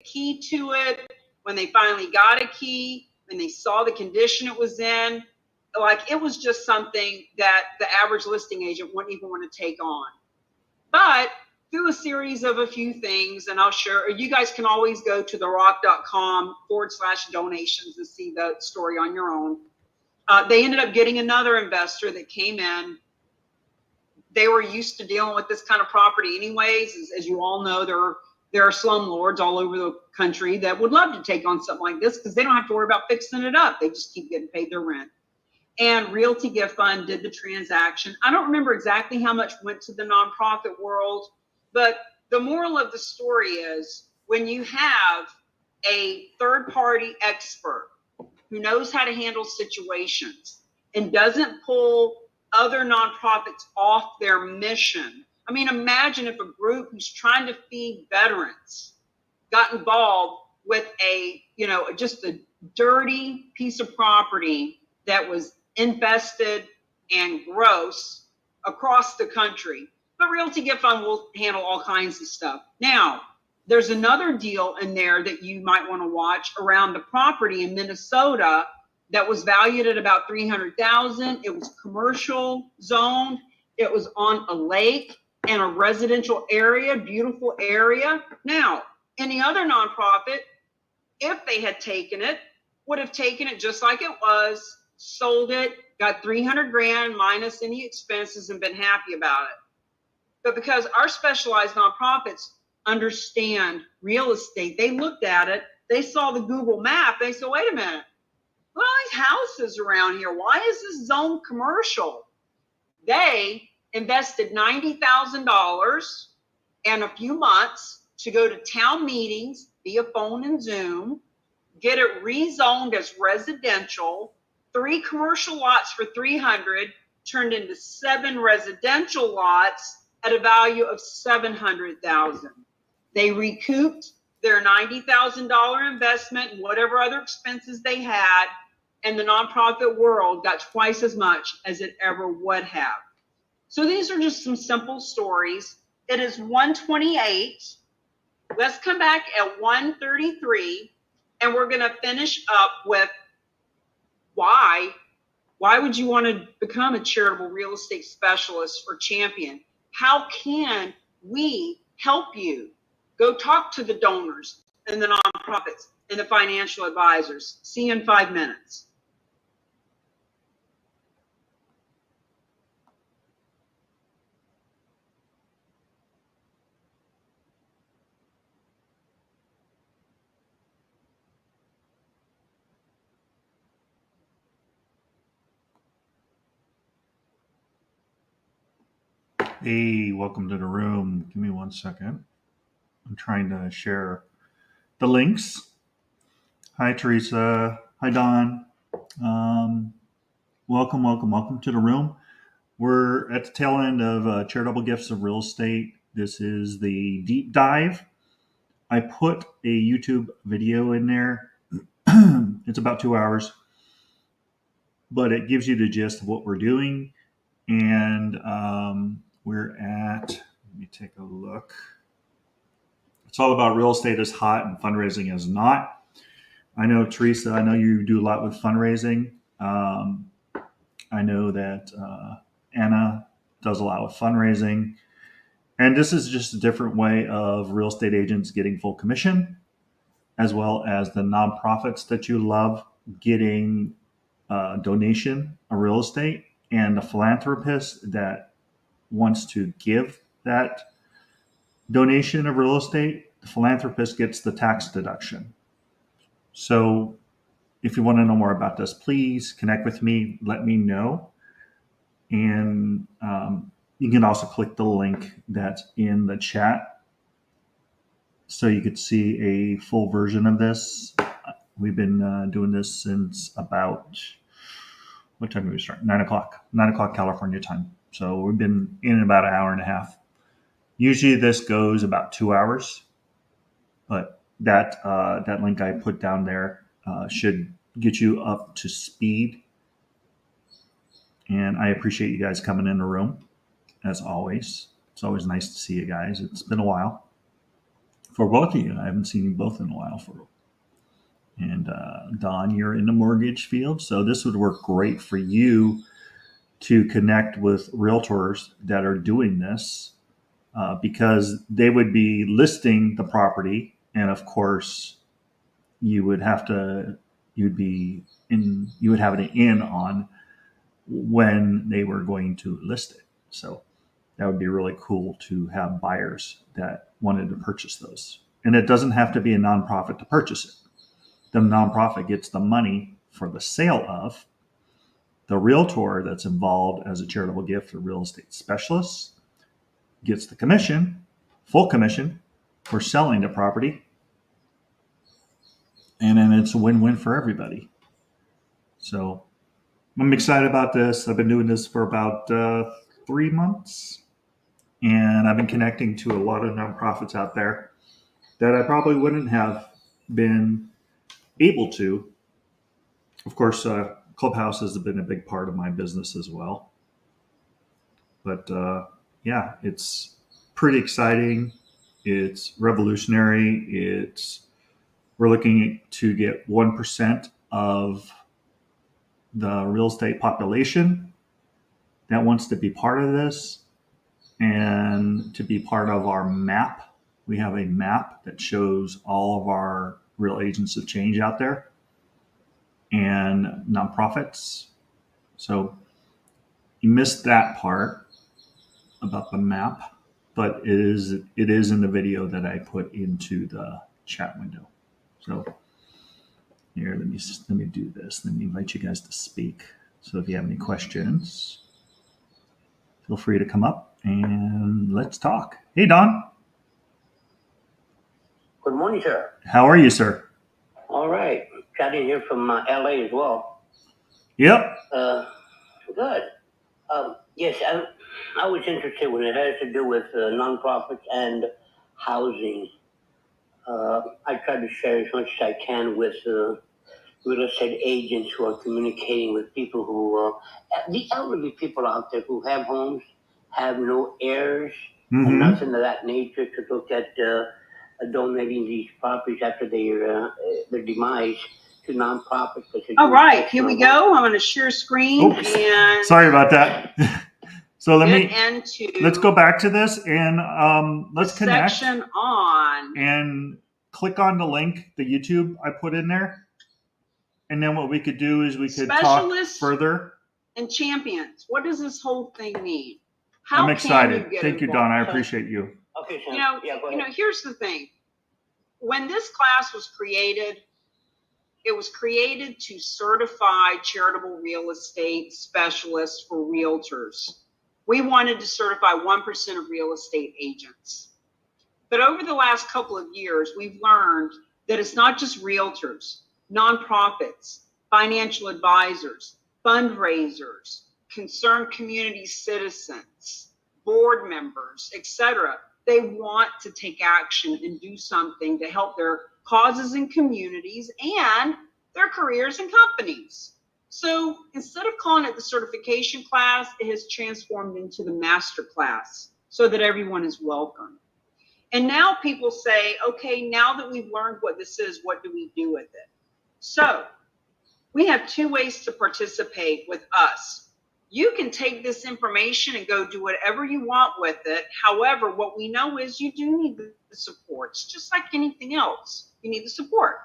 key to it, when they finally got a key, when they saw the condition it was in, like it was just something that the average listing agent wouldn't even want to take on. But through a series of a few things, and I'll share, you guys can always go to therock.com/donations and see the story on your own. They ended up getting another investor that came in. They were used to dealing with this kind of property anyways. As you all know, there are slumlords all over the country that would love to take on something like this because they don't have to worry about fixing it up. They just keep getting paid their rent. And Realty Gift Fund did the transaction. I don't remember exactly how much went to the nonprofit world, but the moral of the story is when you have a third-party expert who knows how to handle situations and doesn't pull other nonprofits off their mission. I mean, imagine if a group who's trying to feed veterans got involved with just a dirty piece of property that was infested and gross across the country. But Realty Gift Fund will handle all kinds of stuff. Now, there's another deal in there that you might want to watch around the property in Minnesota that was valued at about $300,000. It was commercial zoned. It was on a lake and a residential area, beautiful area. Now, any other nonprofit, if they had taken it, would have taken it just like it was, sold it, got 300 grand minus any expenses and been happy about it. But because our specialized nonprofits understand real estate, they looked at it, they saw the Google map, they said, wait a minute, look at all these houses around here. Why is this zone commercial? They invested $90,000 and a few months to go to town meetings via phone and Zoom, get it rezoned as residential, 3 commercial lots for 300 turned into 7 residential lots at a value of $700,000. They recouped their $90,000 investment and whatever other expenses they had, and the nonprofit world got twice as much as it ever would have. So these are just some simple stories. It is 1:28. Let's come back at 1:33, and we're going to finish up with why would you want to become a charitable real estate specialist or champion? How can we help you? Go talk to the donors and the nonprofits and the financial advisors. See you in 5 minutes. Hey, welcome to the room. Give me 1 second. I'm trying to share the links. Hi, Teresa. Hi, Don. Welcome to the room. We're at the tail end of Charitable Gifts of Real Estate. This is the deep dive. I put a YouTube video in there. It's about 2 hours, but it gives you the gist of what we're doing. And we're at, let me take a look. It's all about real estate is hot and fundraising is not. I know, Teresa, I know you do a lot with fundraising. I know that Anna does a lot with fundraising. And this is just a different way of real estate agents getting full commission, as well as the nonprofits that you love getting donation of real estate, and the philanthropist that wants to give that donation of real estate, the philanthropist gets the tax deduction. So if you want to know more about this, please connect with me, let me know. And you can also click the link that's in the chat so you could see a full version of this. We've been doing this since about, what time did we start? 9 o'clock California time. So we've been in about an hour and a half. Usually this goes about 2 hours, but that link I put down there should get you up to speed. And I appreciate you guys coming in the room, as always. It's always nice to see you guys. It's been a while. for both of you. I haven't seen you both in a while. And Don, you're in the mortgage field, so this would work great for you to connect with realtors that are doing this because they would be listing the property, and of course, you would have an in on when they were going to list it. So that would be really cool to have buyers that wanted to purchase those. And it doesn't have to be a nonprofit to purchase it. The nonprofit gets the money for the sale of. The realtor that's involved as a charitable gift or real estate specialist gets the commission, full commission, for selling the property. And then it's a win-win for everybody. So I'm excited about this. I've been doing this for about 3 months. And I've been connecting to a lot of nonprofits out there that I probably wouldn't have been able to. Of course, Clubhouse has been a big part of my business as well. But yeah, it's pretty exciting. It's revolutionary. We're looking to get 1% of the real estate population that wants to be part of this and to be part of our map. We have a map that shows all of our real agents of change out there and nonprofits. So you missed that part about the map, but it is in the video that I put into the chat window. So here, let me do this. Let me invite you guys to speak. So if you have any questions, feel free to come up and let's talk. Hey, Don. Good morning, sir. How are you, sir? All right. Chatting here from LA as well. Yep. Good. Yes, I was interested when it has to do with nonprofits and housing. I try to share as much as I can with real estate agents who are communicating with people who, the elderly people out there who have homes, have no heirs, and nothing of that nature to look at donating these properties after their demise to nonprofits. All right, here we go. I'm going to share screen. Oops. And sorry about that. So let's go back to this and let's connect. Section on and click on the link, the YouTube I put in there. And then what we could do is we could talk further. And champions. What does this whole thing mean? I'm excited. Thank you, Don. I appreciate you. Okay, Sam. Here's the thing. When this class was created, it was created to certify charitable real estate specialists for realtors. We wanted to certify 1% of real estate agents. But over the last couple of years, we've learned that it's not just realtors, nonprofits, financial advisors, fundraisers, concerned community citizens, board members, etc. They want to take action and do something to help their causes and communities and their careers and companies. So instead of calling it the certification class, it has transformed into the master class so that everyone is welcome. And now people say, okay, now that we've learned what this is, what do we do with it? So we have 2 ways to participate with us. You can take this information and go do whatever you want with it. However, what we know is you do need the support. It's just like anything else. You need the support.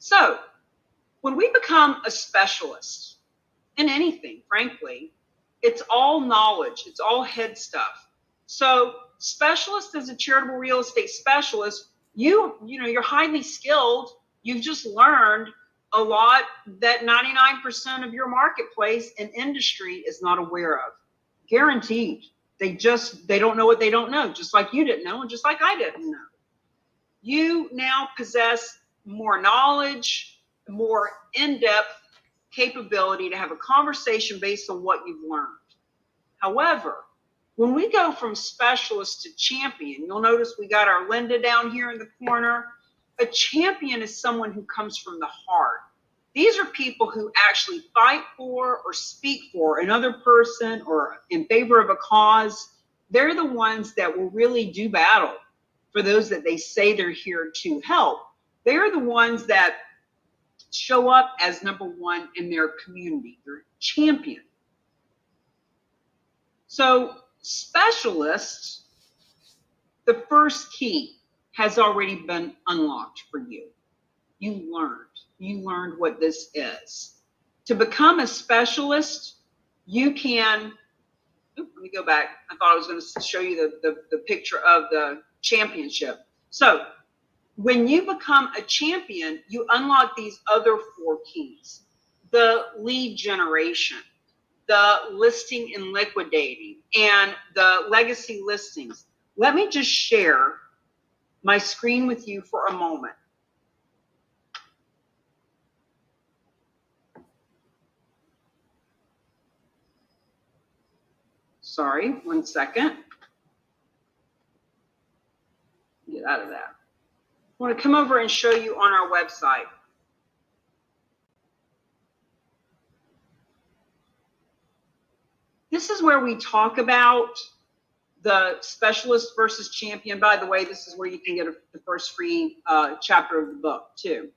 So when we become a specialist in anything, frankly, it's all knowledge. It's all head stuff. So specialist as a charitable real estate specialist, you're highly skilled. You've just learned a lot that 99% of your marketplace and industry is not aware of. Guaranteed. They don't know what they don't know, just like you didn't know and just like I didn't know. You now possess more knowledge, more in-depth capability to have a conversation based on what you've learned. However, when we go from specialist to champion, you'll notice we got our Linda down here in the corner. A champion is someone who comes from the heart. These are people who actually fight for or speak for another person or in favor of a cause. They're the ones that will really do battle. for those that they say they're here to help. They're the ones that show up as number one in their community. They're champion. So specialists, the first key has already been unlocked for you. You learned what this is. To become a specialist, you can, let me go back. I thought I was going to show you the picture of the championship. So when you become a champion, you unlock these other 4 keys: the lead generation, the listing and liquidating, and the legacy listings. Let me just share my screen with you for a moment. Sorry, 1 second. Get out of that. I want to come over and show you on our website. This is where we talk about the specialist versus champion. By the way, this is where you can get the first free chapter of the book too.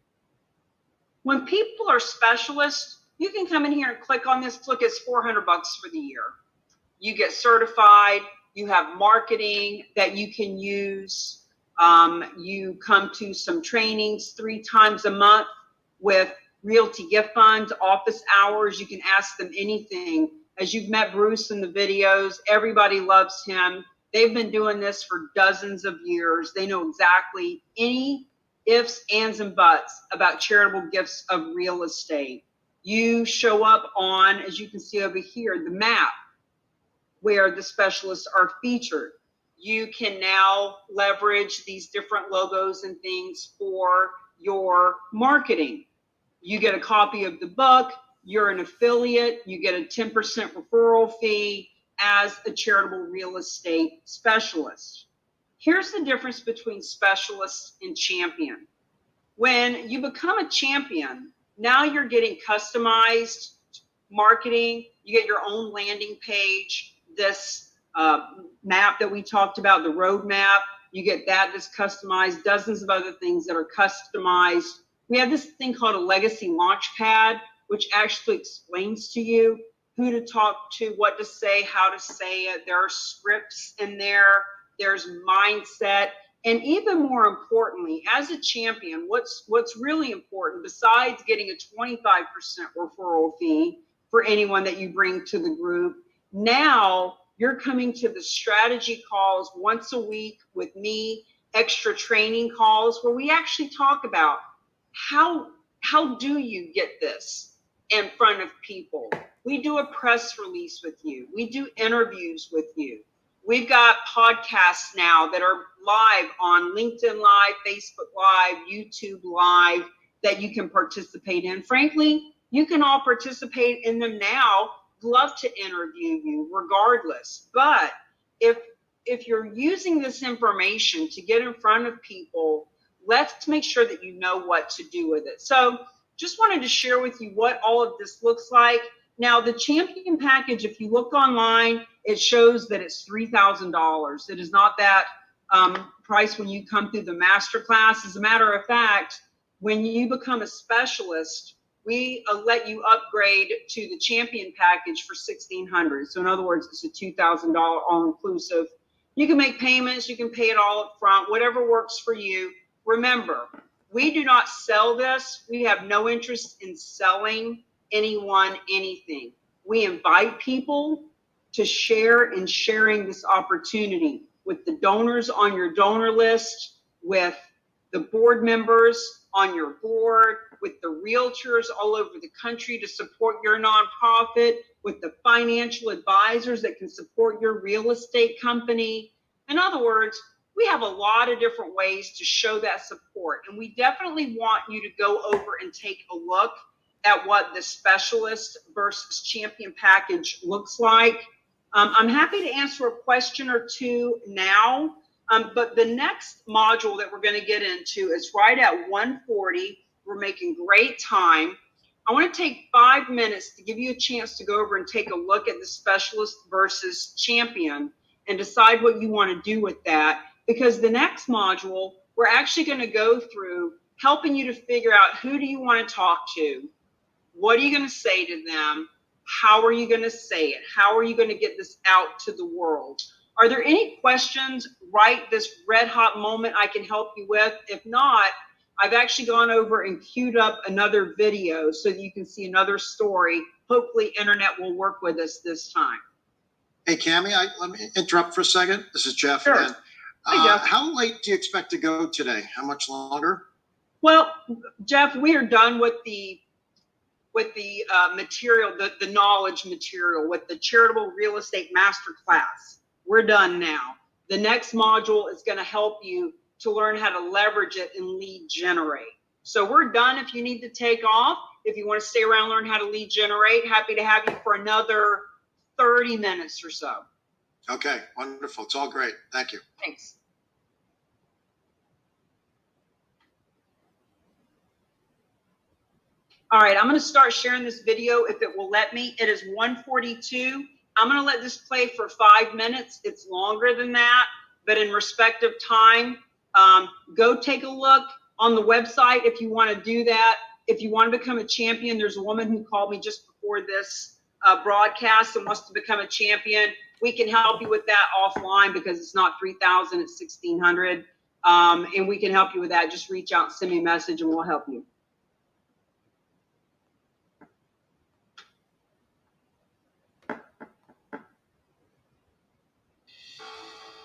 When people are specialists, you can come in here and click on this. Look, it's $400 for the year. You get certified. You have marketing that you can use. You come to some trainings 3 times a month with Realty Gift Funds, office hours. You can ask them anything. As you've met Bruce in the videos, everybody loves him. They've been doing this for dozens of years. They know exactly any ifs, ands, and buts about charitable gifts of real estate. You show up on, as you can see over here, the map where the specialists are featured. You can now leverage these different logos and things for your marketing. You get a copy of the book. You're an affiliate. You get a 10% referral fee as a charitable real estate specialist. Here's the difference between specialist and champion. When you become a champion, now you're getting customized marketing. You get your own landing page, this map that we talked about, the road map. You get that's customized, dozens of other things that are customized. We have this thing called a legacy launch pad, which actually explains to you who to talk to, what to say, how to say it. There are scripts in there. There's mindset. And even more importantly, as a champion, what's really important, besides getting a 25% referral fee for anyone that you bring to the group, now you're coming to the strategy calls once a week with me, extra training calls where we actually talk about how do you get this in front of people. We do a press release with you. We do interviews with you. We've got podcasts now that are live on LinkedIn Live, Facebook Live, YouTube Live that you can participate in. Frankly, you can all participate in them now. Love to interview you regardless. But if you're using this information to get in front of people, let's make sure that you know what to do with it. So just wanted to share with you what all of this looks like. Now, the champion package, if you look online, it shows that it's $3,000. It is not that price when you come through the masterclass. As a matter of fact, when you become a specialist, we let you upgrade to the champion package for $1,600. So in other words, it's a $2,000 all-inclusive. You can make payments. You can pay it all up front, whatever works for you. Remember, we do not sell this. We have no interest in selling anyone anything. We invite people to share in sharing this opportunity with the donors on your donor list, with the board members on your board, with the realtors all over the country to support your nonprofit, with the financial advisors that can support your real estate company. In other words, we have a lot of different ways to show that support. And we definitely want you to go over and take a look at what the specialist versus champion package looks like. I'm happy to answer a question or two now, but the next module that we're going to get into is right at 1:40. We're making great time. I want to take 5 minutes to give you a chance to go over and take a look at the specialist versus champion and decide what you want to do with that. because the next module, we're actually going to go through helping you to figure out who do you want to talk to, what are you going to say to them, how are you going to say it, how are you going to get this out to the world. Are there any questions right this red hot moment I can help you with? If not, I've actually gone over and queued up another video so that you can see another story. Hopefully internet will work with us this time. Hey, Cammie, let me interrupt for a second. This is Jeff Sure. again. Hi, Jeff. How late do you expect to go today? How much longer? Well, Jeff, we are done with the material, the knowledge material, with the charitable real estate masterclass. We're done now. The next module is going to help you to learn how to leverage it and lead generate. So we're done. If you need to take off, if you want to stay around, learn how to lead generate, happy to have you for another 30 minutes or so. Okay, wonderful. It's all great. Thank you. Thanks. All right, I'm going to start sharing this video if it will let me. It is 1:42. I'm going to let this play for 5 minutes. It's longer than that, but in respect of time, go take a look on the website if you want to do that. If you want to become a champion, there's a woman who called me just before this broadcast and wants to become a champion. We can help you with that offline because it's not 3,000, it's 1,600. And we can help you with that. Just reach out, send me a message, and we'll help you.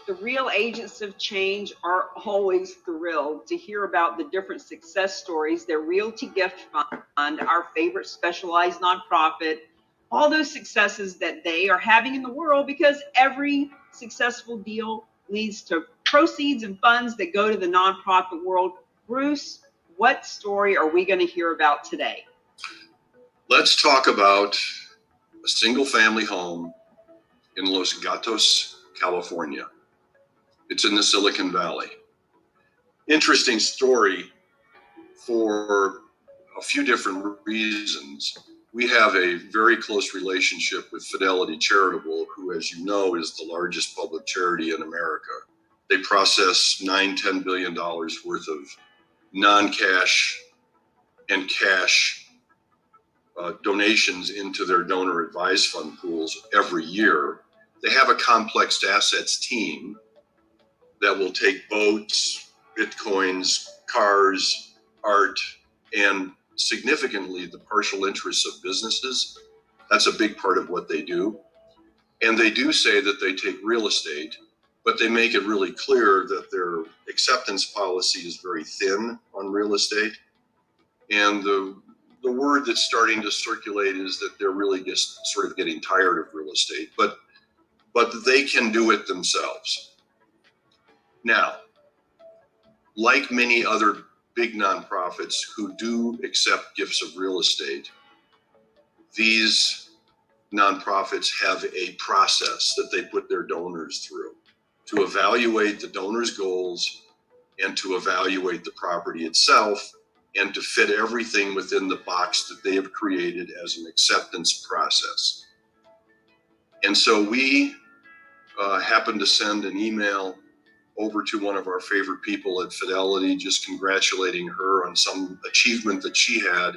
The real agents of change are always thrilled to hear about the different success stories, their Realty Gift Fund, our favorite specialized nonprofit, all those successes that they are having in the world, because every successful deal leads to proceeds and funds that go to the nonprofit world. Bruce, what story are we going to hear about today? Let's talk about a single family home in Los Gatos, California. It's in the Silicon Valley. Interesting story for a few different reasons. We have a very close relationship with Fidelity Charitable, who, as you know, is the largest public charity in America. They process $9-10 billion worth of non-cash and cash donations into their donor advised fund pools every year. They have a complex assets team that will take boats, bitcoins, cars, art, and significantly the partial interests of businesses. That's a big part of what they do. And they do say that they take real estate, but they make it really clear that their acceptance policy is very thin on real estate. And the word that's starting to circulate is that they're really just sort of getting tired of real estate, but they can do it themselves. Now, like many other big nonprofits who do accept gifts of real estate, these nonprofits have a process that they put their donors through to evaluate the donor's goals and to evaluate the property itself and to fit everything within the box that they have created as an acceptance process. And so we happened to send an email over to one of our favorite people at Fidelity, just congratulating her on some achievement that she had.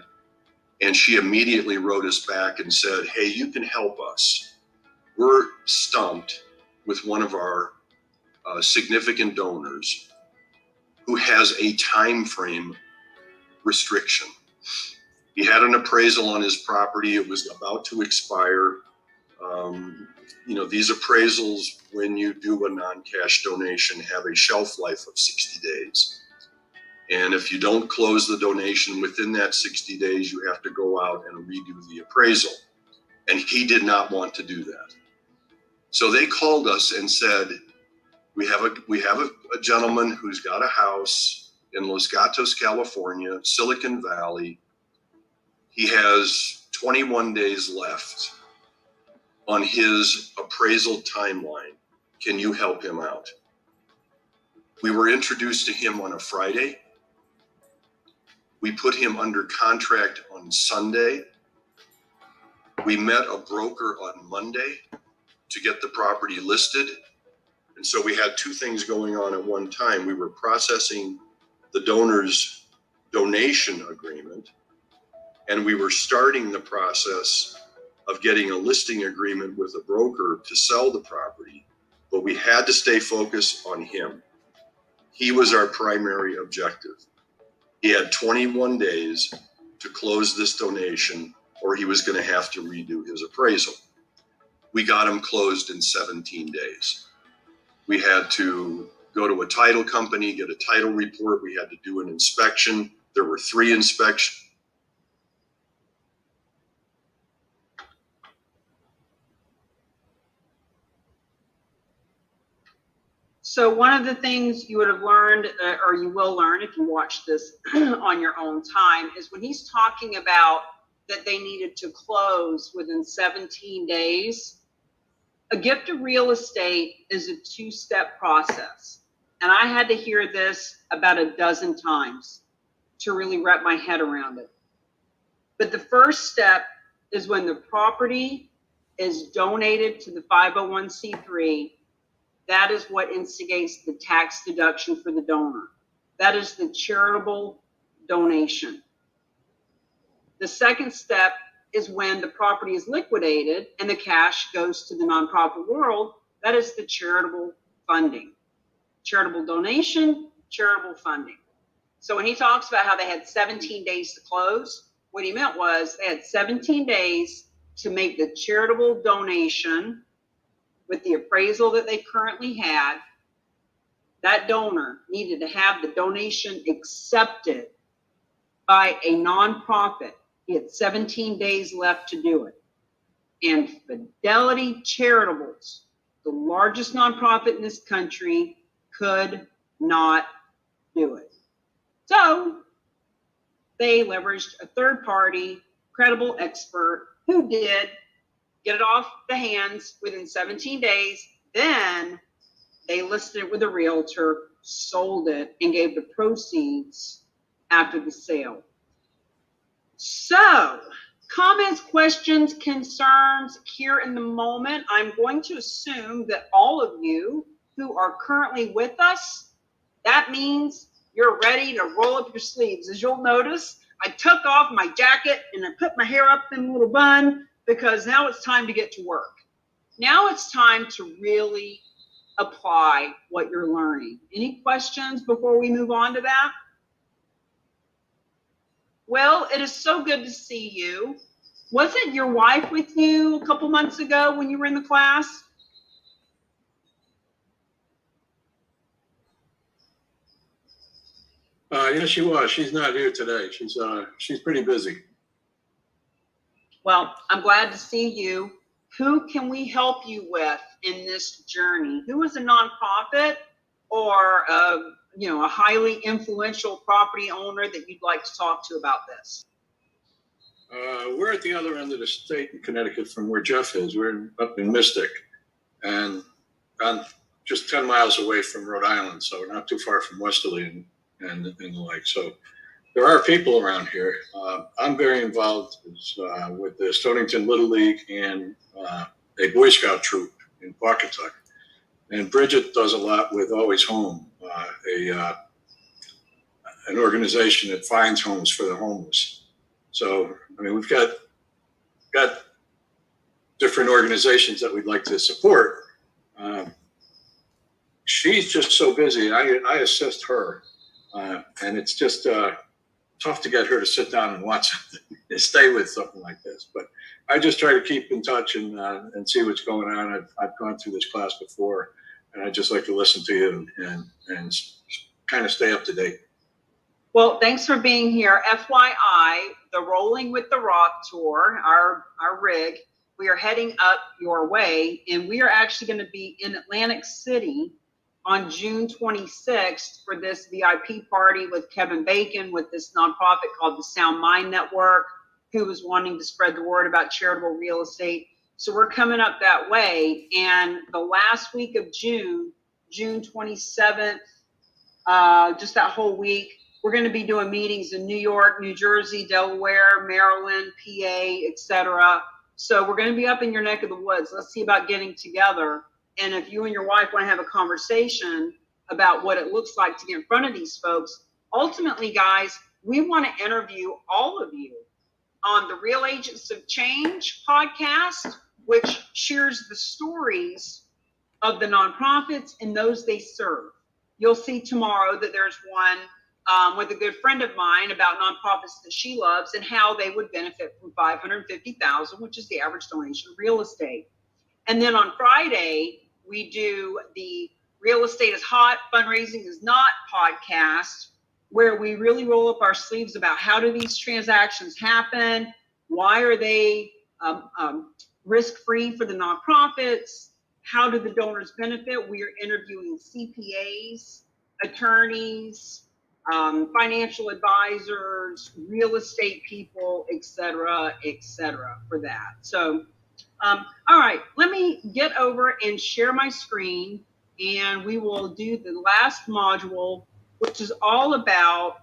And she immediately wrote us back and said, hey, you can help us. We're stumped with one of our significant donors who has a time frame restriction. He had an appraisal on his property. It was about to expire. These appraisals, when you do a non-cash donation, have a shelf life of 60 days. And if you don't close the donation within that 60 days, you have to go out and redo the appraisal. And he did not want to do that. So they called us and said, we have a gentleman who's got a house in Los Gatos, California, Silicon Valley. He has 21 days left on his appraisal timeline. Can you help him out? We were introduced to him on a Friday. We put him under contract on Sunday. We met a broker on Monday to get the property listed. And so we had two things going on at one time. We were processing the donor's donation agreement, and we were starting the process of getting a listing agreement with a broker to sell the property, but we had to stay focused on him. He was our primary objective. He had 21 days to close this donation, or he was going to have to redo his appraisal. We got him closed in 17 days. We had to go to a title company, get a title report. We had to do an inspection. There were 3 inspections. So one of the things you would have learned, or you will learn if you watch this on your own time, is when he's talking about that they needed to close within 17 days, a gift of real estate is a 2-step process. And I had to hear this about a dozen times to really wrap my head around it. But the first step is when the property is donated to the 501c3. That is what instigates the tax deduction for the donor. That is the charitable donation. The second step is when the property is liquidated and the cash goes to the nonprofit world. That is the charitable funding. Charitable donation, charitable funding. So when he talks about how they had 17 days to close, what he meant was they had 17 days to make the charitable donation with the appraisal that they currently had. That donor needed to have the donation accepted by a nonprofit. He had 17 days left to do it. And Fidelity Charitables, the largest nonprofit in this country, could not do it. So they leveraged a third party, credible expert who did get it off the hands within 17 days. Then they listed it with a realtor, sold it, and gave the proceeds after the sale. So, comments, questions, concerns here in the moment. I'm going to assume that all of you who are currently with us, that means you're ready to roll up your sleeves. As you'll notice, I took off my jacket and I put my hair up in a little bun because now it's time to get to work. Now it's time to really apply what you're learning. Any questions before we move on to that? Well, it is so good to see you. Wasn't your wife with you a couple months ago when you were in the class? Yeah, she was. She's not here today. She's pretty busy. Well, I'm glad to see you. Who can we help you with in this journey? Who is a nonprofit or a highly influential property owner that you'd like to talk to about this? We're at the other end of the state in Connecticut from where Jeff is. We're up in Mystic, and I'm just 10 miles away from Rhode Island, so we're not too far from Westerly and the like. So there are people around here. I'm very involved with the Stonington Little League and a Boy Scout troop in Pawcatuck. And Bridget does a lot with Always Home, an organization that finds homes for the homeless. So, I mean, we've got different organizations that we'd like to support. She's just so busy. I assist her, and it's just tough to get her to sit down and watch something and stay with something like this. But I just try to keep in touch and see what's going on. I've gone through this class before, and I just like to listen to you and kind of stay up to date. Well, thanks for being here. FYI, the Rolling with the Rock tour, our rig, we are heading up your way, and we are actually going to be in Atlantic City on June 26th for this VIP party with Kevin Bacon with this nonprofit called the Sound Mind Network, who was wanting to spread the word about charitable real estate. So we're coming up that way. And the last week of June 27th, just that whole week, we're going to be doing meetings in New York, New Jersey, Delaware, Maryland, PA, etc. So we're going to be up in your neck of the woods. Let's see about getting together And if you and your wife want to have a conversation about what it looks like to get in front of these folks, ultimately, guys, we want to interview all of you on the Real Agents of Change podcast, which shares the stories of the nonprofits and those they serve. You'll see tomorrow that there's one with a good friend of mine about nonprofits that she loves and how they would benefit from $550,000, which is the average donation of real estate. And then on Friday, we do the Real Estate is Hot, Fundraising is Not podcast, where we really roll up our sleeves about how do these transactions happen? Why are they risk-free for the nonprofits? How do the donors benefit? We are interviewing CPAs, attorneys, financial advisors, real estate people, et cetera, for that. So, all right, let me get over and share my screen, and we will do the last module, which is all about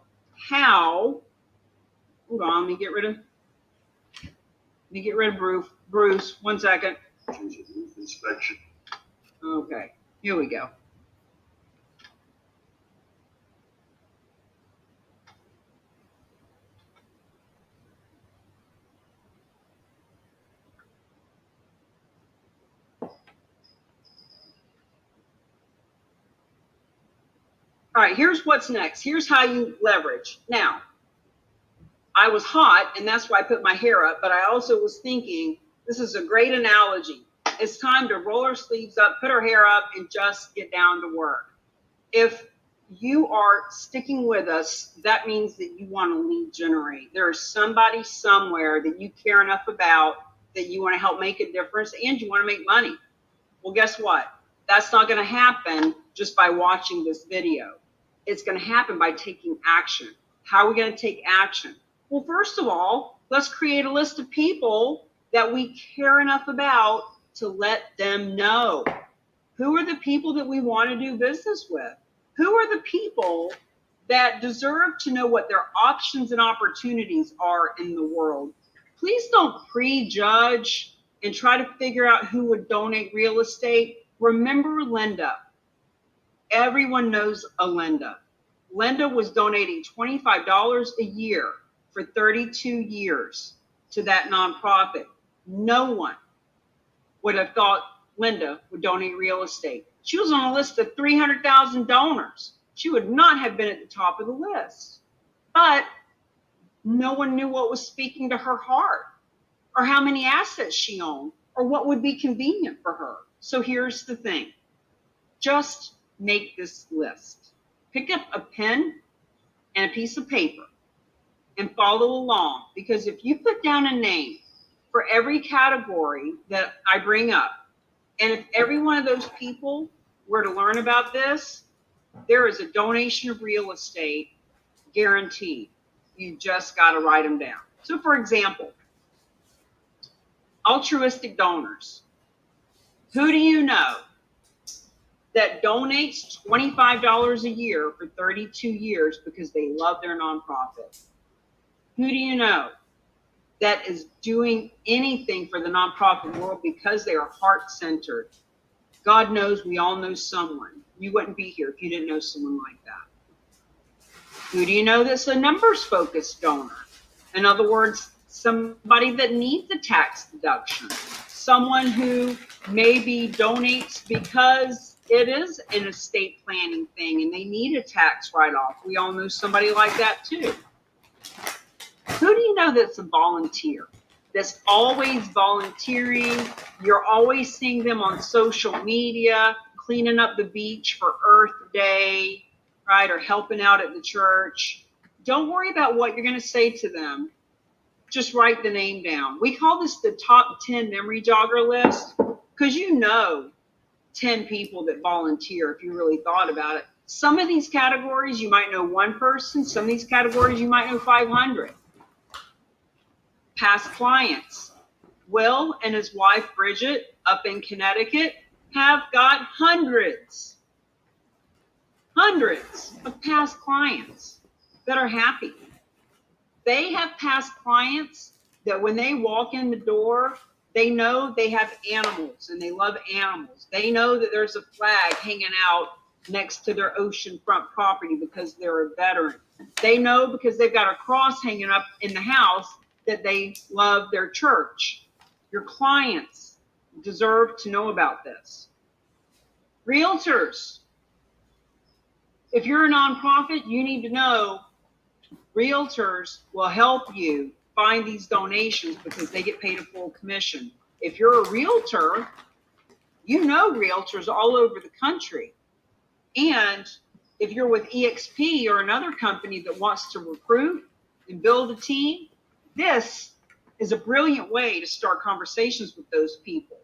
how, hold on, let me get rid of Bruce, 1 second. Inspection. Okay, here we go. All right, here's what's next. Here's how you leverage. Now, I was hot, and that's why I put my hair up, but I also was thinking, this is a great analogy. It's time to roll our sleeves up, put our hair up, and just get down to work. If you are sticking with us, that means that you want to lead generate. There is somebody somewhere that you care enough about that you want to help make a difference, and you want to make money. Well, guess what? That's not going to happen just by watching this video. It's going to happen by taking action. How are we going to take action? Well, first of all, let's create a list of people that we care enough about to let them know. Who are the people that we want to do business with? Who are the people that deserve to know what their options and opportunities are in the world? Please don't prejudge and try to figure out who would donate real estate. Remember Linda. Everyone knows a Linda. Linda was donating $25 a year for 32 years to that nonprofit. No one would have thought Linda would donate real estate. She was on a list of 300,000 donors. She would not have been at the top of the list. But no one knew what was speaking to her heart, or how many assets she owned, or what would be convenient for her. So here's the thing. Just make this list. Pick up a pen and a piece of paper and follow along. Because if you put down a name for every category that I bring up, and if every one of those people were to learn about this, there is a donation of real estate guaranteed. You just got to write them down. So for example, altruistic donors. Who do you know that donates $25 a year for 32 years because they love their nonprofit? Who do you know that is doing anything for the nonprofit world because they are heart-centered? God knows we all know someone. You wouldn't be here if you didn't know someone like that. Who do you know that's a numbers-focused donor? In other words, somebody that needs a tax deduction. Someone who maybe donates because it is an estate planning thing and they need a tax write-off. We all know somebody like that too. Who do you know that's a volunteer? That's always volunteering. You're always seeing them on social media, cleaning up the beach for Earth Day, right? Or helping out at the church. Don't worry about what you're going to say to them. Just write the name down. We call this the top 10 memory jogger list because you know 10 people that volunteer if you really thought about it. Some of these categories you might know one person. Some of these categories you might know 500. Past clients. Will and his wife Bridget up in Connecticut have got hundreds of past clients that are happy. They have past clients that when they walk in the door, They know they have animals and they love animals. They know that there's a flag hanging out next to their oceanfront property because they're a veteran. They know because they've got a cross hanging up in the house that they love their church. Your clients deserve to know about this. Realtors, if you're a nonprofit, you need to know realtors will help you find these donations because they get paid a full commission. If you're a realtor, you know realtors all over the country. And if you're with EXP or another company that wants to recruit and build a team, this is a brilliant way to start conversations with those people.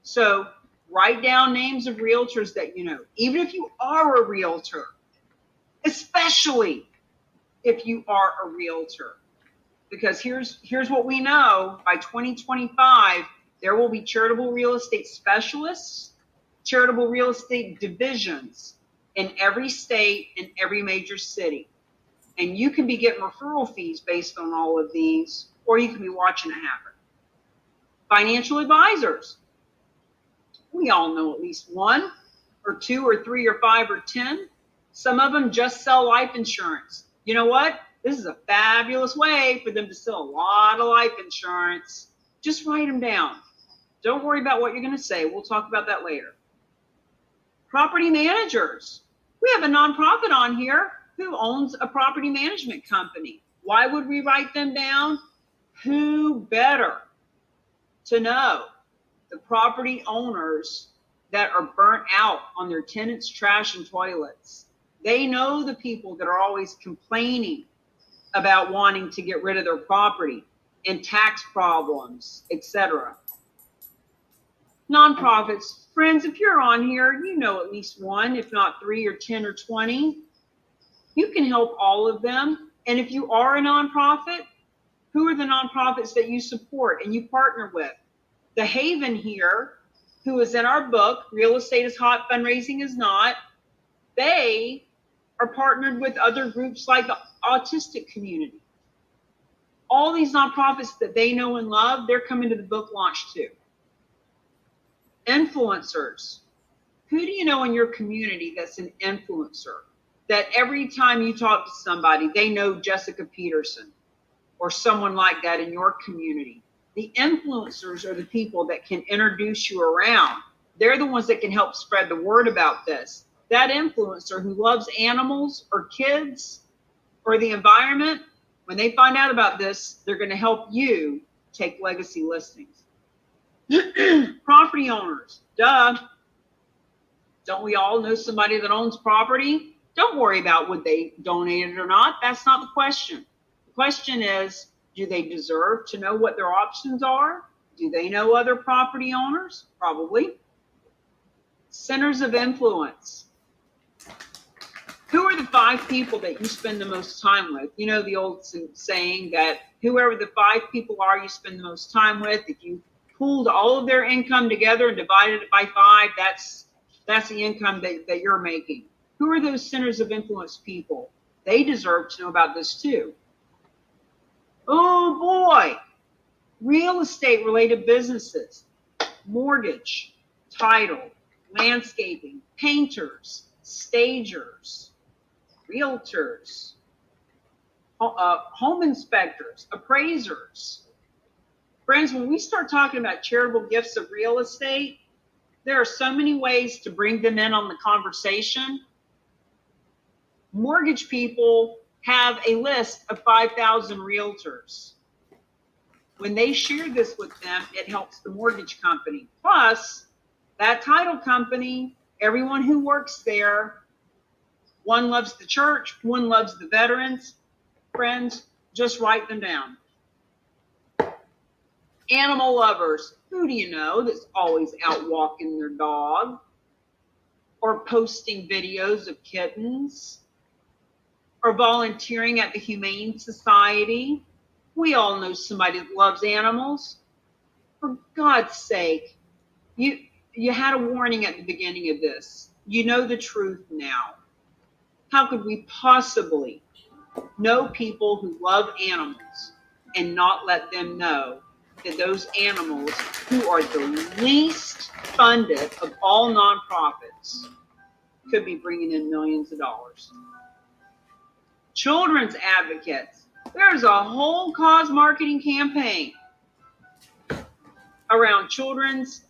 So write down names of realtors that you know, even if you are a realtor, especially if you are a realtor. Because here's what we know: by 2025, there will be charitable real estate specialists, charitable real estate divisions in every state and every major city. And you can be getting referral fees based on all of these, or you can be watching it happen. Financial advisors. We all know at least one or two or three or five or 10. Some of them just sell life insurance. You know what? This is a fabulous way for them to sell a lot of life insurance. Just write them down. Don't worry about what you're going to say. We'll talk about that later. Property managers. We have a nonprofit on here who owns a property management company. Why would we write them down? Who better to know the property owners that are burnt out on their tenants' trash and toilets? They know the people that are always complaining about wanting to get rid of their property and tax problems, etc. Nonprofits, friends, if you're on here, you know at least one, if not 3 or 10 or 20. You can help all of them. And if you are a nonprofit, who are the nonprofits that you support and you partner with? The Haven here, who is in our book, Real Estate is Hot, Fundraising is Not, they are partnered with other groups like the autistic community. All these nonprofits that they know and love, they're coming to the book launch too. Influencers. Who do you know in your community that's an influencer? That every time you talk to somebody, they know Jessica Peterson or someone like that in your community. The influencers are the people that can introduce you around. They're the ones that can help spread the word about this. That influencer who loves animals or kids or the environment, when they find out about this, they're going to help you take legacy listings. Property owners, duh. Don't we all know somebody that owns property? Don't worry about would they donate it or not. That's not the question. The question is, do they deserve to know what their options are? Do they know other property owners? Probably. Centers of influence. Who are the 5 people that you spend the most time with? You know the old saying that whoever the 5 people are you spend the most time with, if you pooled all of their income together and divided it by 5, that's the income that you're making. Who are those centers of influence people? They deserve to know about this too. Oh boy, real estate related businesses, mortgage, title, landscaping, painters, stagers, realtors, home inspectors, appraisers. Friends, when we start talking about charitable gifts of real estate, there are so many ways to bring them in on the conversation. Mortgage people have a list of 5,000 realtors. When they share this with them, it helps the mortgage company. Plus, that title company, everyone who works there, one loves the church, one loves the veterans. Friends, just write them down. Animal lovers. Who do you know that's always out walking their dog or posting videos of kittens or volunteering at the Humane Society? We all know somebody that loves animals. For God's sake, you had a warning at the beginning of this. You know the truth now. How could we possibly know people who love animals and not let them know that those animals, who are the least funded of all nonprofits, could be bringing in millions of dollars. Children's advocates. There's a whole cause marketing campaign around children's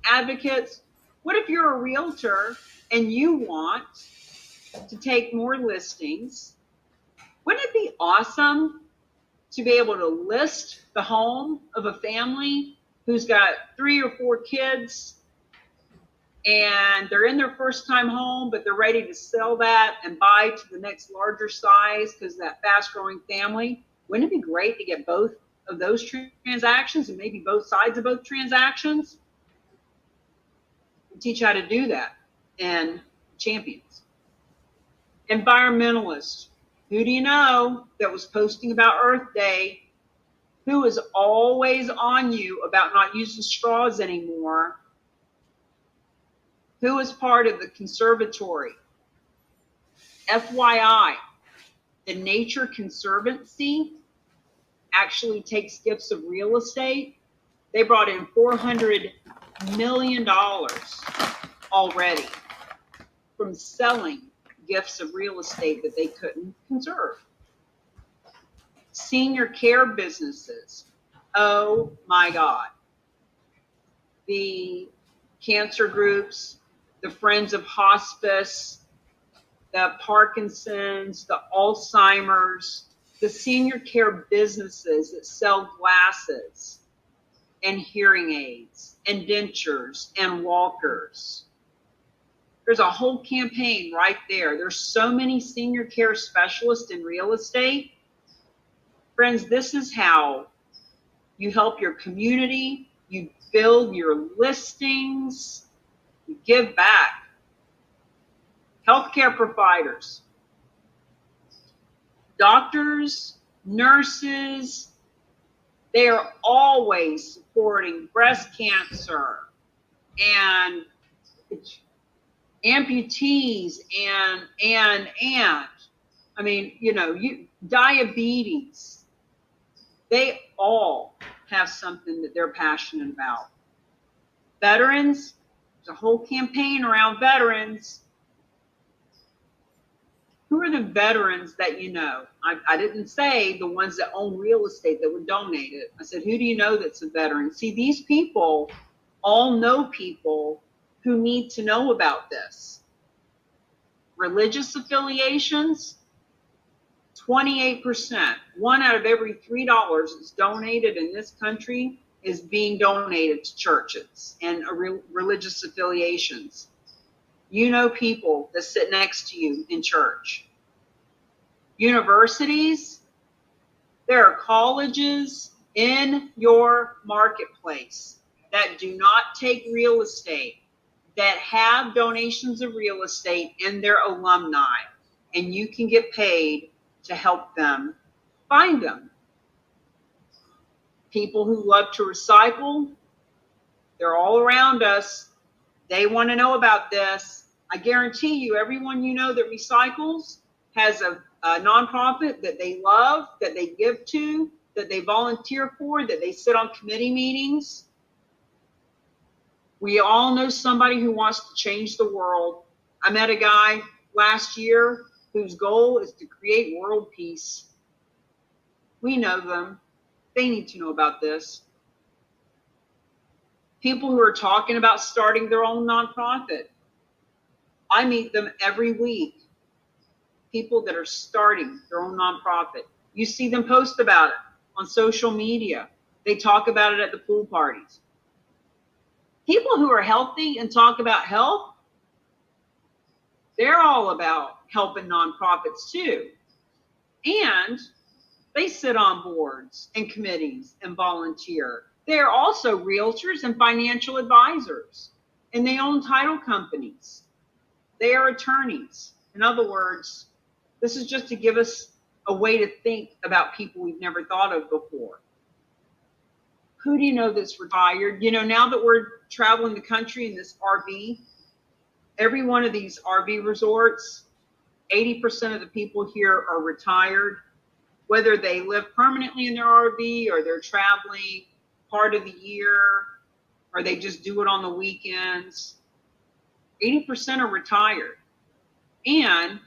advocates. What if you're a realtor and you want to take more listings? Wouldn't it be awesome to be able to list the home of a family who's got 3 or 4 kids and they're in their first time home, but they're ready to sell that and buy to the next larger size because of that fast growing family? Wouldn't it be great to get both of those transactions and maybe both sides of both transactions? Teach how to do that and champions. Environmentalists. Who do you know that was posting about Earth Day? Who is always on you about not using straws anymore? Who is part of the conservatory? FYI, the Nature Conservancy actually takes gifts of real estate. They brought in $400 million already from selling gifts of real estate that they couldn't conserve. Senior care businesses. Oh my God. The cancer groups, the Friends of Hospice, the Parkinson's, the Alzheimer's, the senior care businesses that sell glasses and hearing aids and dentures and walkers. There's a whole campaign right there. There's so many senior care specialists in real estate. Friends, this is how you help your community, you build your listings, you give back. Healthcare providers, doctors, nurses, they are always supporting breast cancer and amputees and I mean, you know, diabetes. They all have something that they're passionate about. Veterans, there's a whole campaign around veterans. Who are the veterans that you know? I didn't say the ones that own real estate that would donate it. I said, who do you know that's a veteran? See, these people all know people who need to know about this. Religious affiliations, 28%. 1 out of every $3 that's donated in this country is being donated to churches and religious affiliations. You know people that sit next to you in church. Universities, there are colleges in your marketplace that do not take real estate, that have donations of real estate in their alumni, and you can get paid to help them find them. People who love to recycle, they're all around us. They want to know about this. I guarantee you, everyone you know that recycles has a nonprofit that they love, that they give to, that they volunteer for, that they sit on committee meetings. We all know somebody who wants to change the world. I met a guy last year whose goal is to create world peace. We know them. They need to know about this. People who are talking about starting their own nonprofit. I meet them every week. People that are starting their own nonprofit. You see them post about it on social media. They talk about it at the pool parties. People who are healthy and talk about health, they're all about helping nonprofits too. And they sit on boards and committees and volunteer. They're also realtors and financial advisors, and they own title companies. They are attorneys. In other words, this is just to give us a way to think about people we've never thought of before. Who do you know that's retired? You know, now that we're traveling the country in this RV, every one of these RV resorts, 80% of the people here are retired. whether they live permanently in their RV or they're traveling part of the year or they just do it on the weekends. 80% are retired and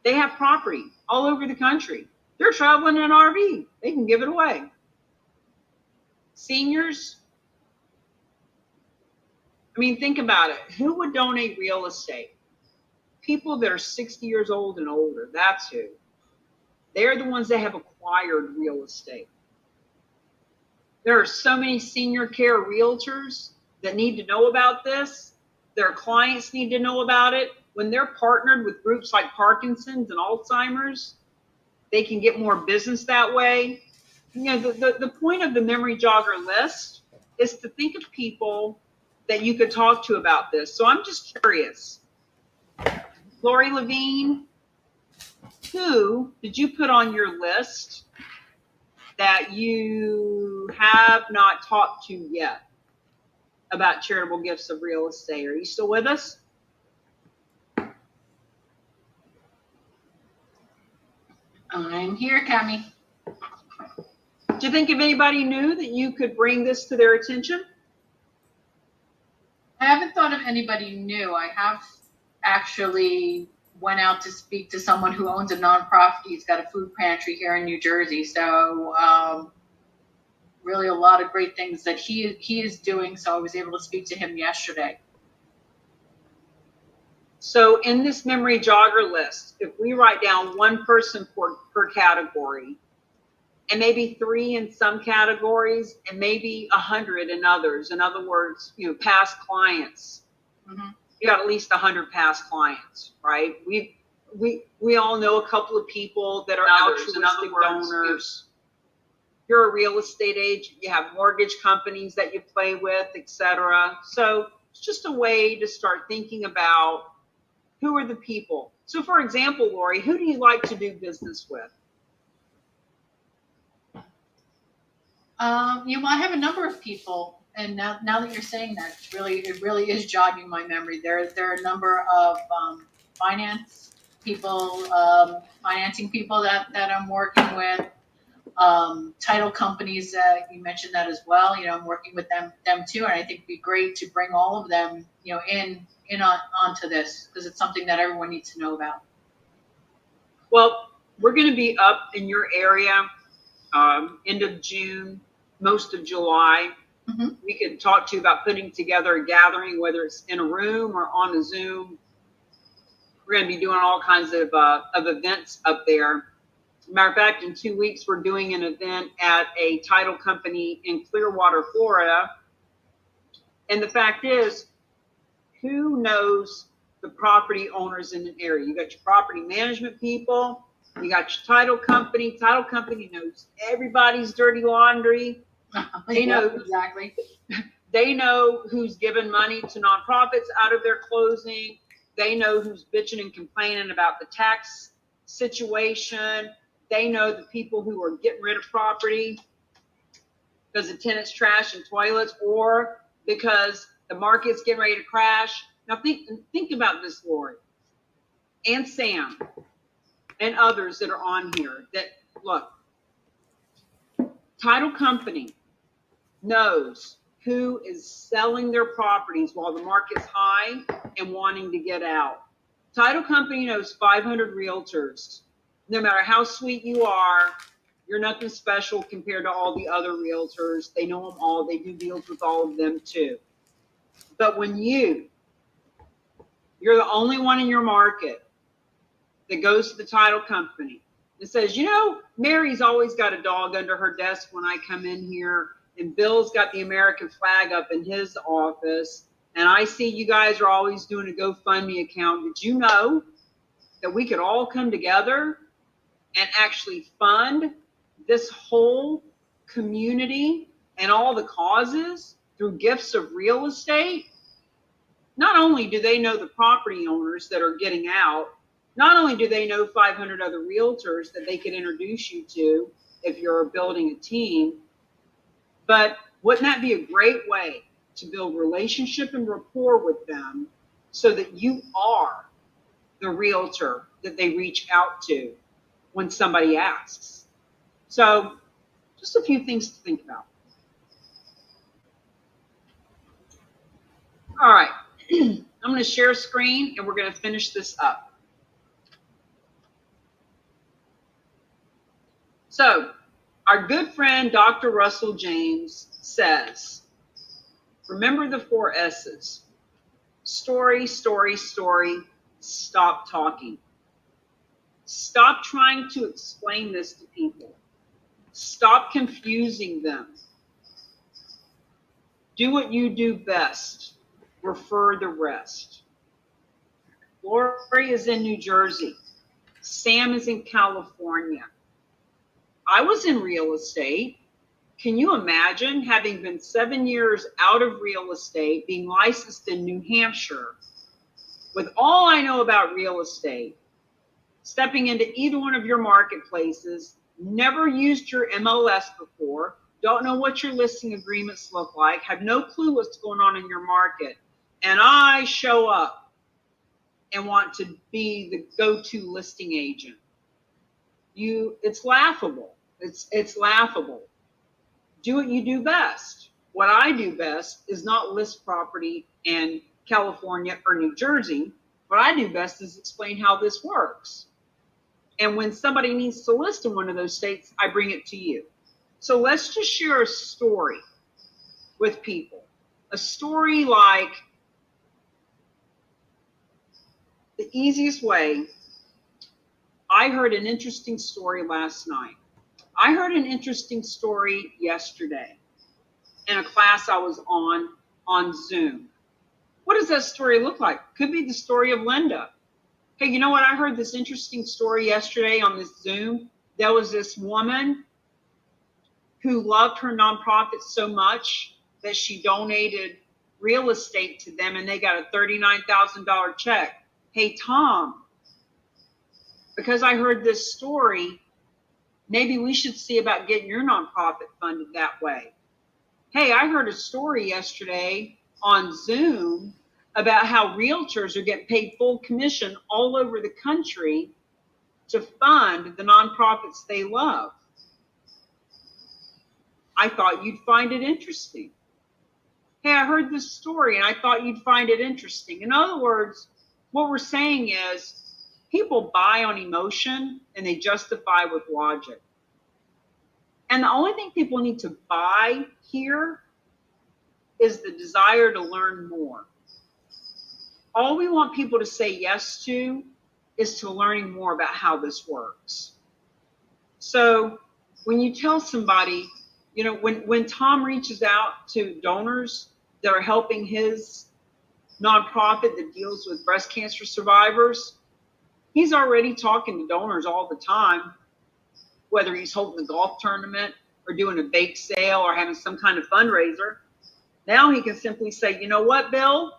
they have property all over the country. They're traveling in an RV. They can give it away. Seniors, I mean, think about it. Who would donate real estate? People that are 60 years old and older. That's who. They're the ones that have acquired real estate. There are so many senior care realtors that need to know about this. Their clients need to know about it. When they're partnered with groups like Parkinson's and Alzheimer's, they can get more business that way. You know, the point of the memory jogger list is to think of people that you could talk to about this. So I'm just curious. Lori Levine, who did you put on your list that you have not talked to yet about charitable gifts of real estate? Are you still with us? I'm here, Cami. Do you think of anybody new that you could bring this to their attention? I haven't thought of anybody new. I have actually went out to speak to someone who owns a nonprofit. He's got a food pantry here in New Jersey. So really a lot of great things that he is doing. So I was able to speak to him yesterday. So in this memory jogger list, if we write down one person per category, and maybe 3 in some categories, and maybe 100 in others. In other words, you know, past clients. Mm-hmm. You got at least 100 past clients, right? We all know a couple of people that are altruistic donors. You're a real estate agent. You have mortgage companies that you play with, etc. So it's just a way to start thinking about who are the people. So, for example, Lori, who do you like to do business with? You know, I have a number of people, and now that you're saying that, it really is jogging my memory. There are a number of financing people that I'm working with, title companies that you mentioned that as well. You know, I'm working with them too, and I think it'd be great to bring all of them, you know, onto this because it's something that everyone needs to know about. Well, we're going to be up in your area end of June, most of July. Mm-hmm. We could talk to you about putting together a gathering, whether it's in a room or on a Zoom. We're going to be doing all kinds of events up there. Matter of fact, in 2 weeks, we're doing an event at a title company in Clearwater, Florida. And the fact is, who knows the property owners in an area? You got your property management people. You got your title company. Title company knows everybody's dirty laundry. They know exactly. They know who's giving money to nonprofits out of their closing. They know who's bitching and complaining about the tax situation. They know the people who are getting rid of property because the tenants trash and toilets, or because the market's getting ready to crash. Now think about this, Lori and Sam and others that are on here. That look, title company knows who is selling their properties while the market's high and wanting to get out. Title company knows 500 realtors. No matter how sweet you are, you're nothing special compared to all the other realtors. They know them all. They do deals with all of them too. But when you're the only one in your market that goes to the title company and says, you know, Mary's always got a dog under her desk when I come in here, and Bill's got the American flag up in his office, and I see you guys are always doing a GoFundMe account. Did you know that we could all come together and actually fund this whole community and all the causes through gifts of real estate? Not only do they know the property owners that are getting out, not only do they know 500 other realtors that they could introduce you to if you're building a team, but wouldn't that be a great way to build relationship and rapport with them so that you are the realtor that they reach out to when somebody asks? So just a few things to think about. All right, I'm going to share screen and we're going to finish this up. So our good friend, Dr. Russell James says, remember the 4 S's. Story, story, story. Stop talking. Stop trying to explain this to people. Stop confusing them. Do what you do best. Refer the rest. Lori is in New Jersey. Sam is in California. I was in real estate. Can you imagine having been 7 years out of real estate, being licensed in New Hampshire, with all I know about real estate, stepping into either one of your marketplaces, never used your MLS before, don't know what your listing agreements look like, have no clue what's going on in your market, and I show up and want to be the go-to listing agent? It's laughable. It's laughable. Do what you do best. What I do best is not list property in California or New Jersey. What I do best is explain how this works. And when somebody needs to list in one of those states, I bring it to you. So let's just share a story with people. A story like, the easiest way, I heard an interesting story last night. I heard an interesting story yesterday in a class I was on Zoom. What does that story look like? Could be the story of Linda. Hey, you know what? I heard this interesting story yesterday on this Zoom. There was this woman who loved her nonprofit so much that she donated real estate to them and they got a $39,000 check. Hey, Tom, because I heard this story, maybe we should see about getting your nonprofit funded that way. Hey, I heard a story yesterday on Zoom about how realtors are getting paid full commission all over the country to fund the nonprofits they love. I thought you'd find it interesting. Hey, I heard this story and I thought you'd find it interesting. In other words, what we're saying is people buy on emotion and they justify with logic. And the only thing people need to buy here is the desire to learn more. All we want people to say yes to is to learning more about how this works. So when you tell somebody, you know, when Tom reaches out to donors that are helping his nonprofit that deals with breast cancer survivors, he's already talking to donors all the time, whether he's holding a golf tournament or doing a bake sale or having some kind of fundraiser. Now he can simply say, you know what, Bill?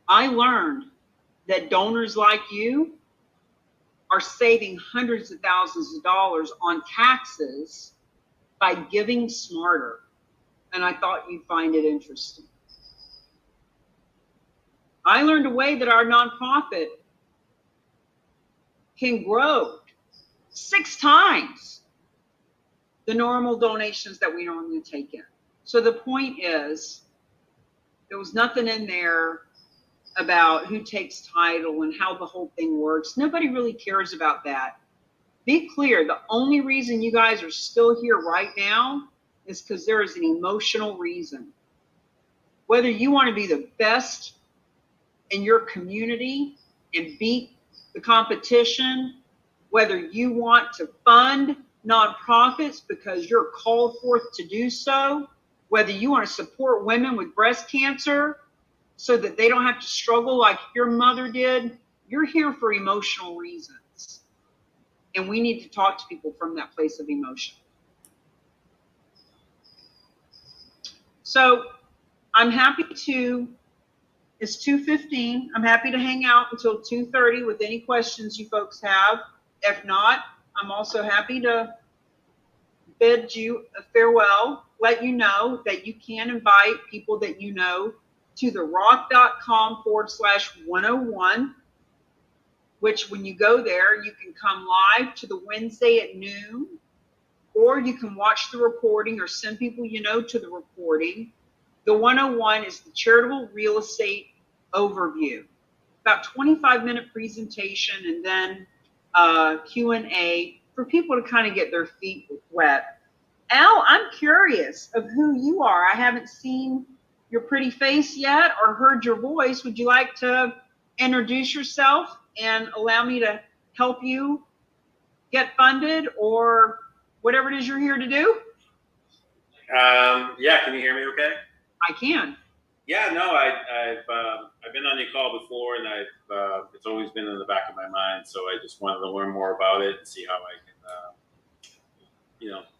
I learned that donors like you are saving hundreds of thousands of dollars on taxes by giving smarter. And I thought you'd find it interesting. I learned a way that our nonprofit can grow 6 times the normal donations that we normally take in. So the point is, there was nothing in there about who takes title and how the whole thing works. Nobody really cares about that. Be clear, the only reason you guys are still here right now is because there is an emotional reason. Whether you want to be the best in your community and beat the competition, whether you want to fund nonprofits because you're called forth to do so, whether you want to support women with breast cancer so that they don't have to struggle like your mother did, you're here for emotional reasons. And we need to talk to people from that place of emotion. So I'm happy to, it's 2:15. I'm happy to hang out until 2:30 with any questions you folks have. If not, I'm also happy to bid you a farewell, let you know that you can invite people that you know to the rock.com/101. which when you go there, you can come live to the Wednesday at noon, or you can watch the recording or send people you know to the recording. The 101 is the charitable real estate overview, about 25-minute presentation, and then Q&A for people to kind of get their feet wet. Al, I'm curious of who you are. I haven't seen your pretty face yet or heard your voice. Would you like to introduce yourself and allow me to help you get funded or whatever it is you're here to do? Yeah, can you hear me okay? I can. Yeah, no, I've been on your call before, and it's always been in the back of my mind. So I just wanted to learn more about it and see how I can,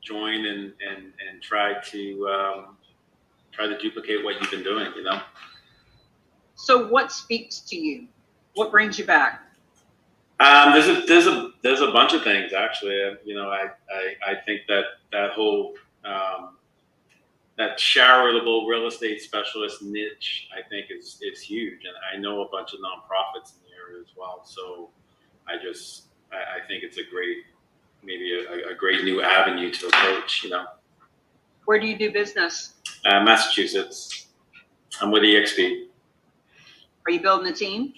join and try to duplicate what you've been doing. So what speaks to you? What brings you back? There's a bunch of things actually. I think that whole that charitable real estate specialist niche, I think is huge, and I know a bunch of nonprofits in the area as well. So I think it's maybe a great new avenue to approach. Where do you do business? Massachusetts. I'm with EXP. Are you building a team?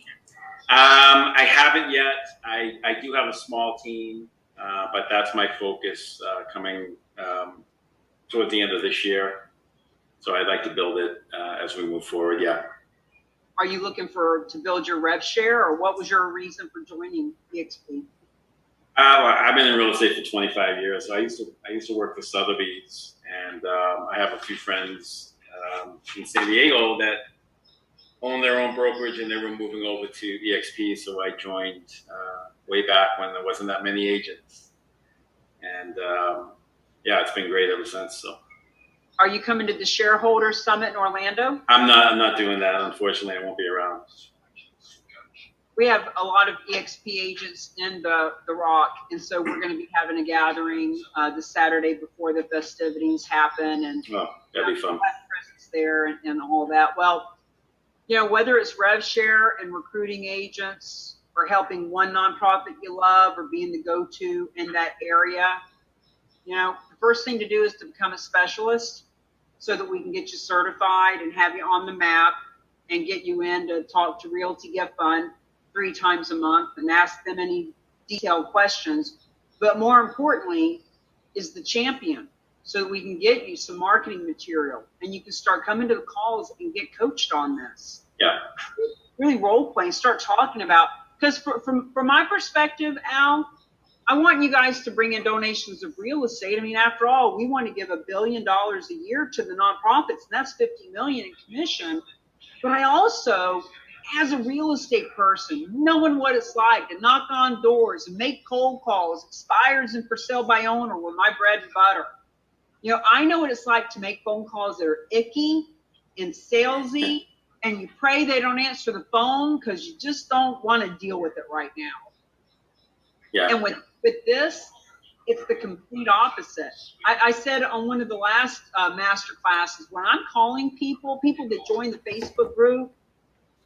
I haven't yet. I do have a small team, but that's my focus coming toward the end of this year. So I'd like to build it as we move forward. Yeah. Are you looking to build your rev share, or what was your reason for joining EXP? I've been in real estate for 25 years. So I used to work for Sotheby's, and I have a few friends in San Diego that own their own brokerage, and they were moving over to EXP. So I joined way back when there wasn't that many agents, and it's been great ever since. So. Are you coming to the shareholder summit in Orlando? I'm not doing that. Unfortunately, I won't be around. We have a lot of EXP agents in the Rock, and so we're going to be having a gathering the Saturday before the festivities happen, and that'd be fun. Presence there and all that. Well, whether it's rev share and recruiting agents, or helping one nonprofit you love, or being the go-to in that area, the first thing to do is to become a specialist so that we can get you certified and have you on the map and get you in to talk to Realty Gift Fund 3 times a month and ask them any detailed questions. But more importantly is the champion, so that we can get you some marketing material and you can start coming to the calls and get coached on this. Yeah. Really role play, start talking about, because from my perspective, Al, I want you guys to bring in donations of real estate. I mean, after all, we want to give $1 billion a year to the nonprofits, and that's $50 million in commission. But I also, as a real estate person, knowing what it's like to knock on doors and make cold calls, expires and for sale by owner were my bread and butter. I know what it's like to make phone calls that are icky and salesy, and you pray they don't answer the phone because you just don't want to deal with it right now. Yeah. And with this, it's the complete opposite. I said on one of the last master classes, when I'm calling people that join the Facebook group,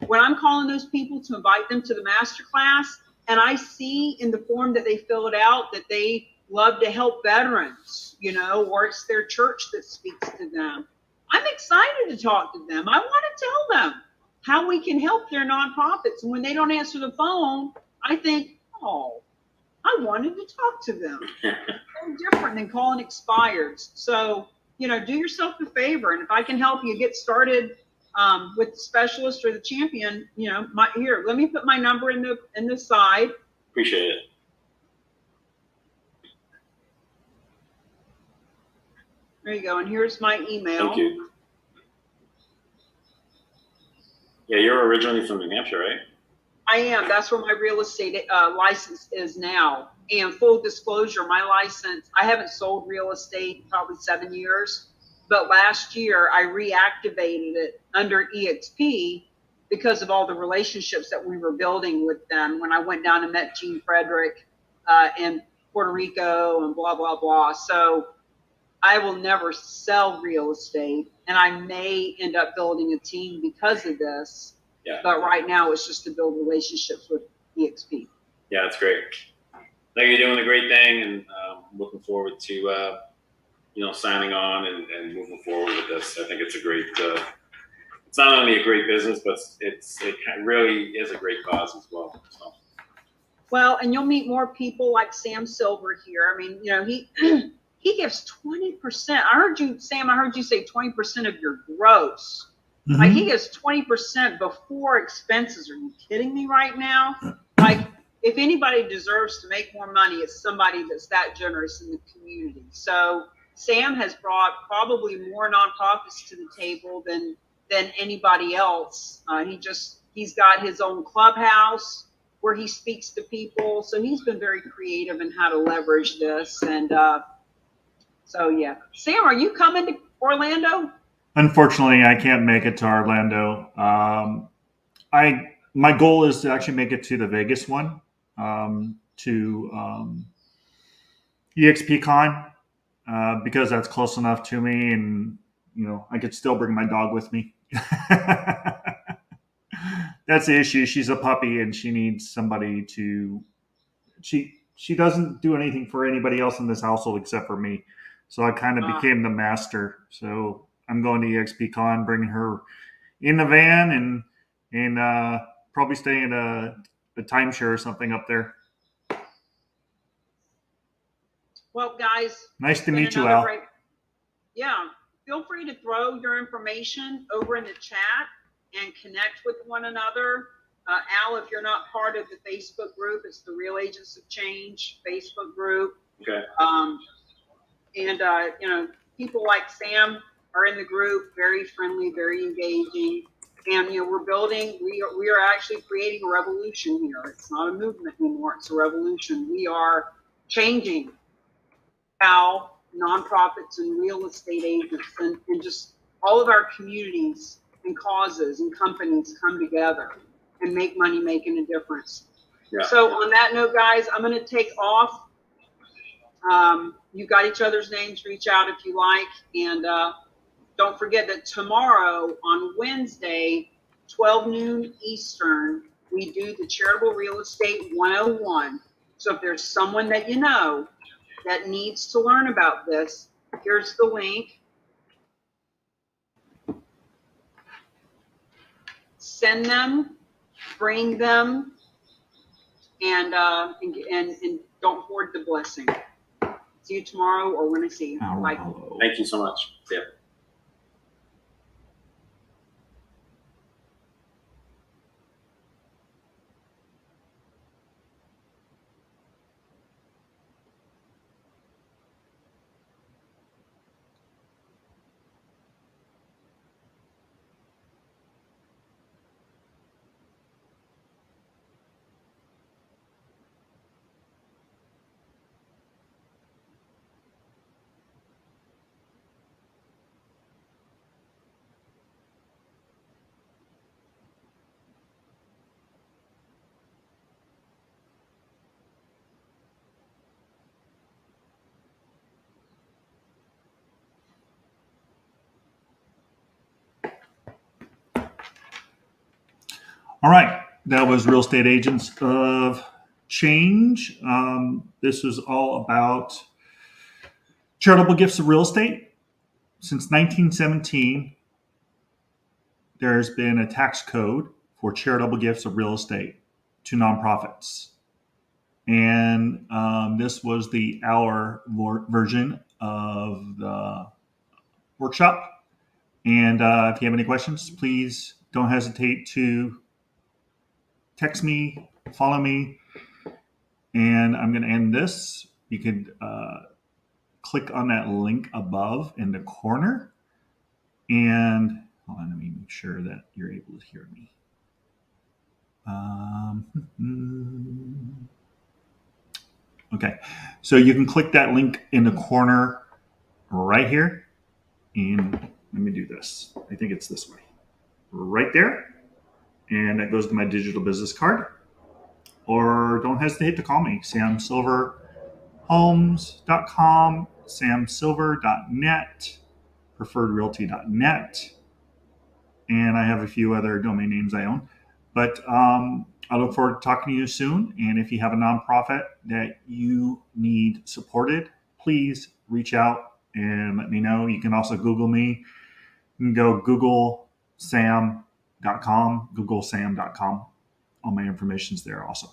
when I'm calling those people to invite them to the master class, and I see in the form that they fill it out that they love to help veterans, or it's their church that speaks to them, I'm excited to talk to them. I want to tell them how we can help their nonprofits. And when they don't answer the phone, I think, I wanted to talk to them. So different than calling expires. So, do yourself a favor. And if I can help you get started with the specialist or the champion, here, let me put my number in the side. Appreciate it. There you go. And here's my email. Thank you. Yeah, you're originally from New Hampshire, right? I am. That's where my real estate license is now. And full disclosure, my license, I haven't sold real estate in probably 7 years, but last year I reactivated it under EXP because of all the relationships that we were building with them when I went down and met Gene Frederick in Puerto Rico and blah, blah, blah. So I will never sell real estate, and I may end up building a team because of this. Yeah. But right now it's just to build relationships with EXP. Yeah, it's great. Like, you're doing a great thing, and looking forward to signing on and moving forward with this. I think it's a great. It's not only a great business, but it really is a great cause as well. So. Well, and you'll meet more people like Sam Silver here. I mean, he he gives 20%. I heard you, Sam. I heard you say 20% of your gross. Mm-hmm. Like, he gives 20% before expenses. Are you kidding me right now? Like, if anybody deserves to make more money, it's somebody that's that generous in the community. So Sam has brought probably more nonprofits to the table than anybody else. He's got his own clubhouse where he speaks to people. So he's been very creative in how to leverage this. And so, yeah. Sam, are you coming to Orlando? Unfortunately, I can't make it to Orlando. My goal is to actually make it to the Vegas one, to EXPCon, because that's close enough to me, and I could still bring my dog with me. That's the issue. She's a puppy, and she needs somebody to. She doesn't do anything for anybody else in this household except for me. So I kind of became the master. So I'm going to EXPCon, bringing her in the van, and probably staying at a timeshare or something up there. Well, guys, nice to meet you, Al. Yeah, feel free to throw your information over in the chat and connect with one another. Al, if you're not part of the Facebook group, it's the Real Agents of Change Facebook group. Okay. And people like Sam are in the group, very friendly, very engaging. And we're building. We are actually creating a revolution here. It's not a movement anymore. It's a revolution. We are changing how nonprofits and real estate agents and just all of our communities and causes and companies come together and make money making a difference. Yeah. So on that note, guys, I'm going to take off. You got each other's names. Reach out if you like. And don't forget that tomorrow on Wednesday, 12 noon Eastern, we do the Charitable Real Estate 101. So if there's someone that you know that needs to learn about this, here's the link. Send them, bring them, and don't hoard the blessing. See you tomorrow, or when I see you. Bye. Thank you so much. See ya. All right. That was Real Estate Agents of Change. This was all about charitable gifts of real estate. Since 1917, there's been a tax code for charitable gifts of real estate to nonprofits. And this was the hour version of the workshop. And if you have any questions, please don't hesitate to text me, follow me, and I'm going to end this. You could click on that link above in the corner, and hold on, let me make sure that you're able to hear me. Okay, so you can click that link in the corner right here, and let me do this. I think it's this way, right there. And that goes to my digital business card. Or don't hesitate to call me, samsilverhomes.com, samsilver.net, preferredrealty.net, and I have a few other domain names I own. But I look forward to talking to you soon. And if you have a nonprofit that you need supported, please reach out and let me know. You can also Google me. You can go googlesam.com, googlesam.com. All my information's there also.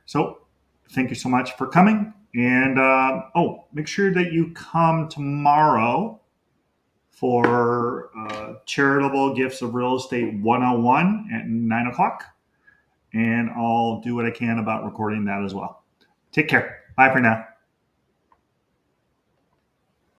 So thank you so much for coming. And make sure that you come tomorrow for Charitable Gifts of Real Estate 101 at 9 o'clock. And I'll do what I can about recording that as well. Take care. Bye for now.